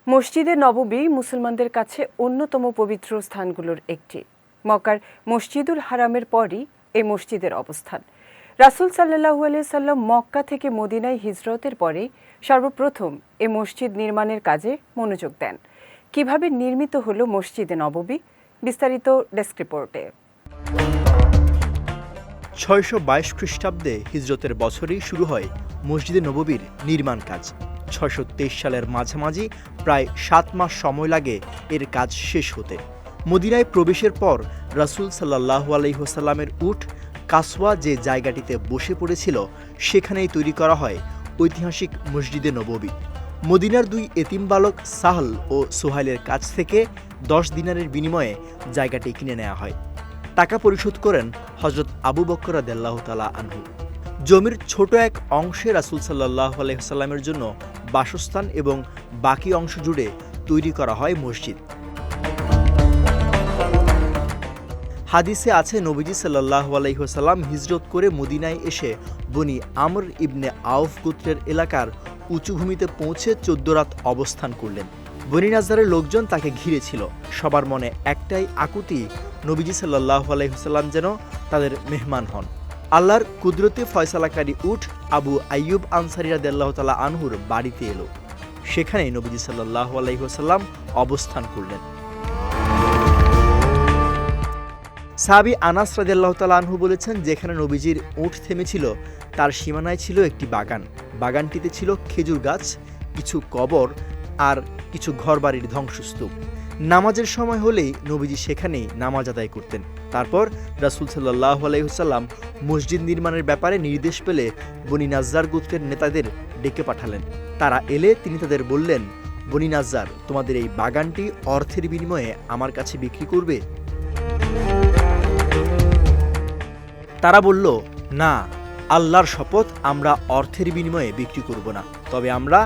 মসজিদে নববী মুসলমানদের কাছে অন্যতম পবিত্র স্থানগুলোর একটি। মক্কার মসজিদুল হারামের পরই এই মসজিদের অবস্থান। রাসূল সাল্লাল্লাহু আলাইহি সাল্লাম মক্কা থেকে মদিনায় হিজরতের পরেই সর্বপ্রথম এ মসজিদ নির্মাণের কাজে মনোযোগ দেন। কিভাবে নির্মিত হলো মসজিদে নববী, বিস্তারিত ডেস্ক রিপোর্টে। ৬২২ খ্রিস্টাব্দে হিজরতের বছরেই শুরু হয় মসজিদে নববীর নির্মাণ কাজ। ৬২৩ সালের মাঝামাঝি প্রায় ৭ মাস সময় লাগে এর কাজ শেষ হতে। মদিনায় প্রবেশের পর রাসূল সাল্লাল্লাহু আলাইহি ওয়াসাল্লামের উট কাসওয়া যে জায়গাটিতে বসে পড়েছিল সেখানেই তৈরি করা হয় ঐতিহাসিক মসজিদে নববী। মদিনার দুই এতিম বালক সাহল ও সোহাইলের কাছ থেকে ১০ দিনারের বিনিময়ে জায়গাটি কিনে নেওয়া হয়। টাকা পরিশোধ করেন হযরত আবু বকর রাদিয়াল্লাহু তাআলা আনহু। জমির ছোট এক অংশে রাসূল সাল্লাল্লাহু আলাইহি ওয়াসাল্লামের জন্য বাসস্থান এবং বাকি অংশ জুড়ে তৈরি করা হয় মসজিদ। হাদিসে আছে নবীজি সাল্লাল্লাহু আলাইহি ওয়াসাল্লাম হিজরত করে মদিনায় এসে বনি আমর ইবনে আউফ গোত্রের এলাকার উঁচু ভূমিতে পৌঁছে ১৪ রাত অবস্থান করলেন। বনি নাজ্জারের লোকজন তাকে ঘিরে ছিল। সবার মনে একটাই আকুতি, নবীজি সাল্লাল্লাহু আলাইহি ওয়াসাল্লাম যেন তাদের মেহমান হন। আল্লাহর কুদরতে ফয়সালাকারী উট আবু আইয়ুব আনসারী রাদিয়াল্লাহু তাআলা আনহুর বাড়িতে এলো। সেখানে নবীজি সাল্লাল্লাহু আলাইহি ওয়াসাল্লাম অবস্থান করলেন। সাহাবী আনাস রাদিয়াল্লাহু তাআলা আনহু বলেছেন, যেখানে নবীজির উট থেমেছিল তার সীমানায় ছিল একটি বাগান। বাগানটিতে ছিল খেজুর গাছ, কিছু কবর আর কিছু ঘরবাড়ির ধ্বংসস্তূপ। নামাজের সময় হলেই নবীজি সেখানেই নামাজ আদায় করতেন। তারপর রাসূল সাল্লাল্লাহু আলাইহি ওয়াসাল্লাম মসজিদ নির্মাণের ব্যাপারে নির্দেশ পেলে বনি নাজ্জার গোত্রের নেতাদের ডেকে পাঠালেন। তারা এলে তিনি তাদের বললেন, বনি নাজ্জার, তোমাদের এই বাগানটি অর্থের বিনিময়ে আমার কাছে বিক্রি করবে? তারা বলল, না, আল্লাহর শপথ, আমরা অর্থের বিনিময়ে বিক্রি করব না, তবে আমরা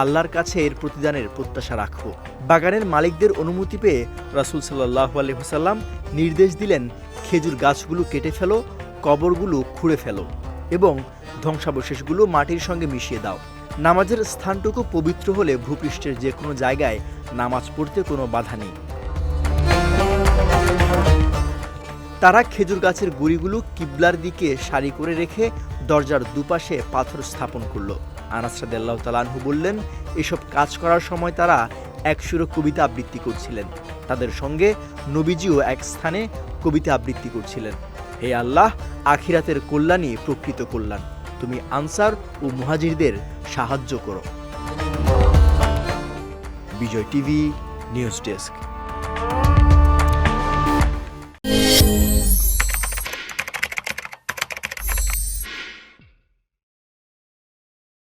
আল্লাহর কাছে এর প্রতিদানের প্রত্যাশা রাখব। বাগানের মালিকদের অনুমতি পেয়ে রাসূল সাল্লাল্লাহু আলাইহি ওয়াসাল্লাম নির্দেশ দিলেন, খেজুর গাছগুলো কেটে ফেলো, কবরগুলো খুঁড়ে ফেলো এবং ধ্বংসাবশেষগুলো মাটির সঙ্গে মিশিয়ে দাও। নামাজের স্থানটুকু পবিত্র হলে ভূপৃষ্ঠের যে কোনো জায়গায় নামাজ পড়তে কোনো বাধা নেই। তারা খেজুর গাছের গুঁড়িগুলো কিবলার দিকে সারি করে রেখে দরজার দুপাশে পাথর স্থাপন করল। আনাস রাদিয়াল্লাহু তাআলা আনহু বললেন, এসব কাজ করার সময় তারা এক সুরে কবিতা আবৃত্তি করছিলেন। তাদের সঙ্গে নবীজিও এক স্থানে কবিতা আবৃত্তি করছিলেন। হে আল্লাহ, আখিরাতের কল্যাণই প্রকৃত কল্যাণ, তুমি আনসার ও মুহাজিরদের সাহায্য করো। বিজয় টিভি নিউজ ডেস্ক।